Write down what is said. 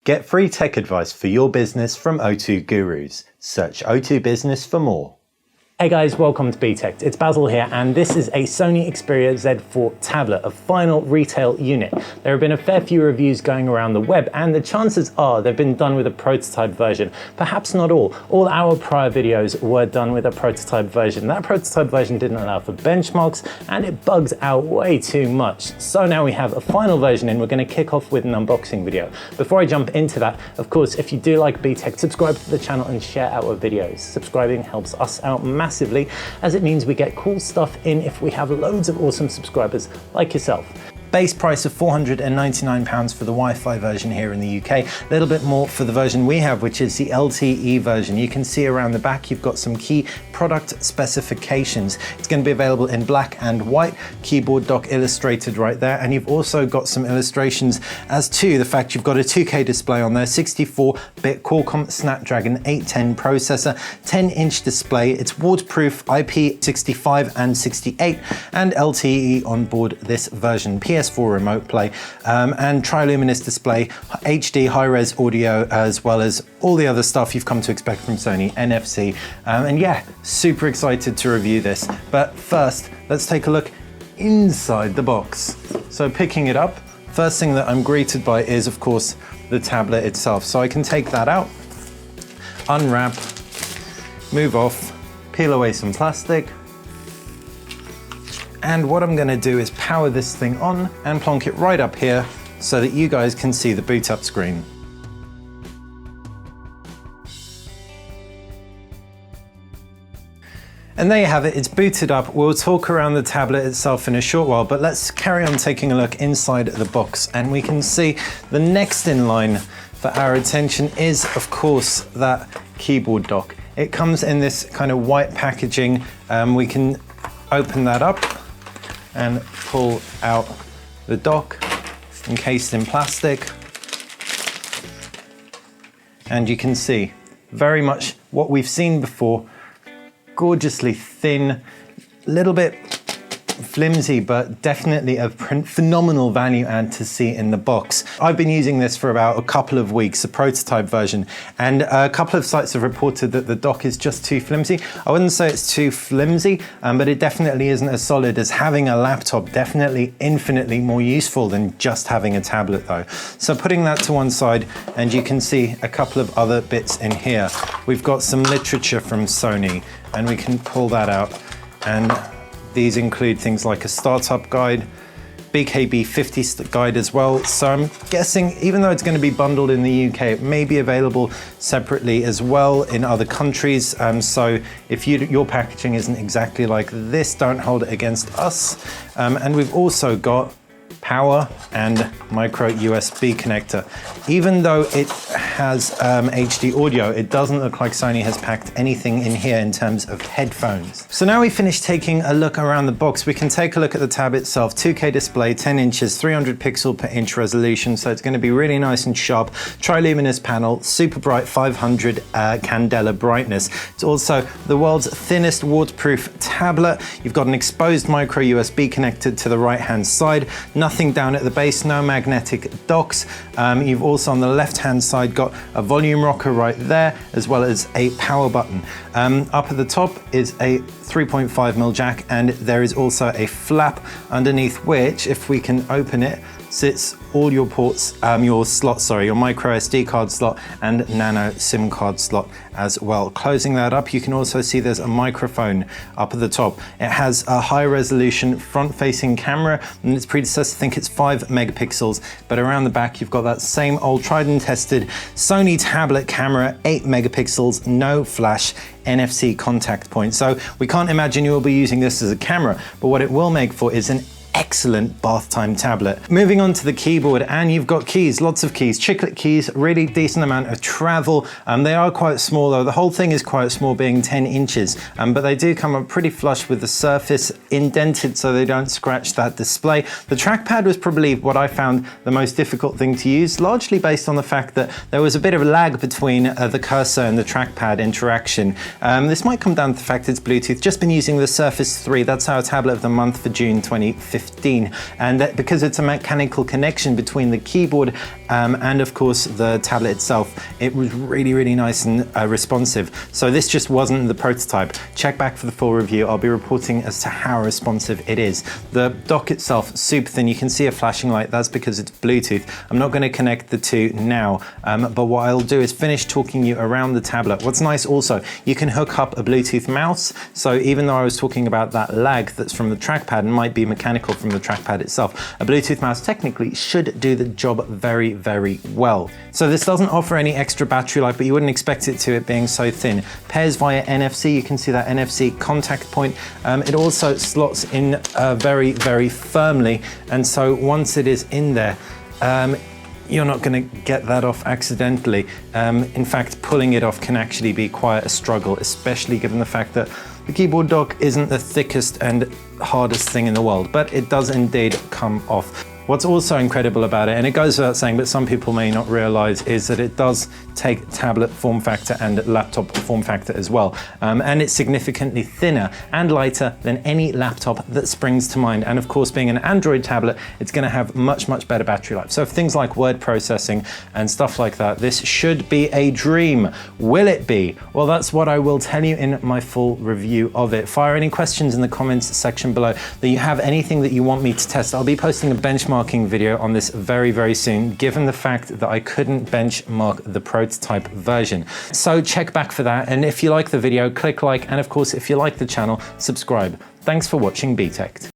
Get free tech advice for your business from O2 Gurus. Search O2 Business for more. Hey guys, welcome to BTech. It's Basil here, and this is a Sony Xperia Z4 tablet, a final retail unit. There have been a fair few reviews going around the web, and the chances are they've been done with a prototype version. Perhaps not all. All our prior videos were done with a prototype version. That prototype version didn't allow for benchmarks, and it bugs out way too much. So now we have a final version, and we're going to kick off with an unboxing video. Before I jump into that, of course, if you do like BTech, subscribe to the channel and share our videos. Subscribing helps us out massively, as it means we get cool stuff in if we have loads of awesome subscribers like yourself. Base price of £499 for the Wi-Fi version here in the UK, a little bit more for the version we have, which is the LTE version. You can see around the back you've got some key product specifications. It's going to be available in black and white, keyboard dock illustrated right there, and you've also got some illustrations as to the fact you've got a 2K display on there, 64-bit Qualcomm Snapdragon 810 processor, 10-inch display, it's waterproof, IP65 and 68, and LTE on board this version. PS4 remote play, and triluminous display, HD high-res audio, as well as all the other stuff you've come to expect from Sony, NFC, and yeah, super excited to review this. But first, let's take a look inside the box. So picking it up, first thing that I'm greeted by is, of course, the tablet itself. So I can take that out, unwrap, move off, peel away some plastic, and what I'm going to do is power this thing on and plonk it right up here so that you guys can see the boot up screen. And there you have it, it's booted up. We'll talk around the tablet itself in a short while, but let's carry on taking a look inside the box, and we can see the next in line for our attention is, of course, that keyboard dock. It comes in this kind of white packaging. We can open that up and pull out the dock, encased in plastic. And you can see very much what we've seen before, gorgeously thin, little bit flimsy, but definitely a phenomenal value add to see in the box. I've been using this for about a couple of weeks, a prototype version, and a couple of sites have reported that the dock is just too flimsy. I wouldn't say it's too flimsy, but it definitely isn't as solid as having a laptop. Definitely infinitely more useful than just having a tablet though. So putting that to one side, and you can see a couple of other bits in here. We've got some literature from Sony, and we can pull that out, and these include things like a startup guide, BKB50 guide as well. So I'm guessing, even though it's going to be bundled in the UK, it may be available separately as well in other countries. So if your packaging isn't exactly like this, don't hold it against us. And we've also got power and micro USB connector. Even though it has HD audio, it doesn't look like Sony has packed anything in here in terms of headphones. So now we finished taking a look around the box, we can take a look at the tab itself. 2K display, 10 inches, 300 pixel per inch resolution, so it's going to be really nice and sharp. Triluminous panel, super bright 500 candela brightness. It's also the world's thinnest waterproof tablet. You've got an exposed micro USB connected to the right hand side, nothing down at the base, no magnetic docks. You've also on the left hand side got a volume rocker right there, as well as a power button. Up at the top is a 3.5mm jack, and there is also a flap underneath which, if we can open it, sits all your ports, your micro SD card slot and nano SIM card slot as well. Closing that up, you can also see there's a microphone up at the top. It has a high resolution front facing camera, and its predecessor, I think it's 5 megapixels, but around the back you've got that same old tried and tested Sony tablet camera, 8 megapixels, no flash, NFC contact point. So we can't imagine you will be using this as a camera, but what it will make for is an excellent bath time tablet. Moving on to the keyboard, and you've got keys, lots of keys, chiclet keys, really decent amount of travel. They are quite small though, the whole thing is quite small, being 10 inches, but they do come up pretty flush with the surface, indented so they don't scratch that display. The trackpad was probably what I found the most difficult thing to use, largely based on the fact that there was a bit of lag between the cursor and the trackpad interaction. This might come down to the fact it's Bluetooth. Just been using the Surface 3, that's our tablet of the month for June 2015. BKB50, and that because it's a mechanical connection between the keyboard and of course the tablet itself, it was really nice and responsive. So this just wasn't the prototype. Check back for the full review. I'll be reporting as to how responsive it is. The dock itself, super thin. You can see a flashing light. That's because it's Bluetooth. I'm not going to connect the two now, but what I'll do is finish talking you around the tablet. What's nice also, you can hook up a Bluetooth mouse. So even though I was talking about that lag that's from the trackpad and might be mechanical from the trackpad itself, a Bluetooth mouse technically should do the job very well. So this doesn't offer any extra battery life, but you wouldn't expect it to, it being so thin. Pairs via NFC. You can see that NFC contact point. It also slots in very firmly, and so once it is in there, you're not going to get that off accidentally. In fact, pulling it off can actually be quite a struggle, especially given the fact that the keyboard dock isn't the thickest and hardest thing in the world, but it does indeed come off. What's also incredible about it, and it goes without saying, but some people may not realize, is that it does take tablet form factor and laptop form factor as well. And it's significantly thinner and lighter than any laptop that springs to mind. And of course, being an Android tablet, it's going to have much better battery life. So for things like word processing and stuff like that, this should be a dream. Will it be? Well, that's what I will tell you in my full review of it. Fire any questions in the comments section below. That you have anything that you want me to test. I'll be posting a benchmarking video on this very soon, given the fact that I couldn't benchmark the prototype version. So check back for that, and if you like the video, click like, and of course if you like the channel, subscribe. Thanks for watching BTech.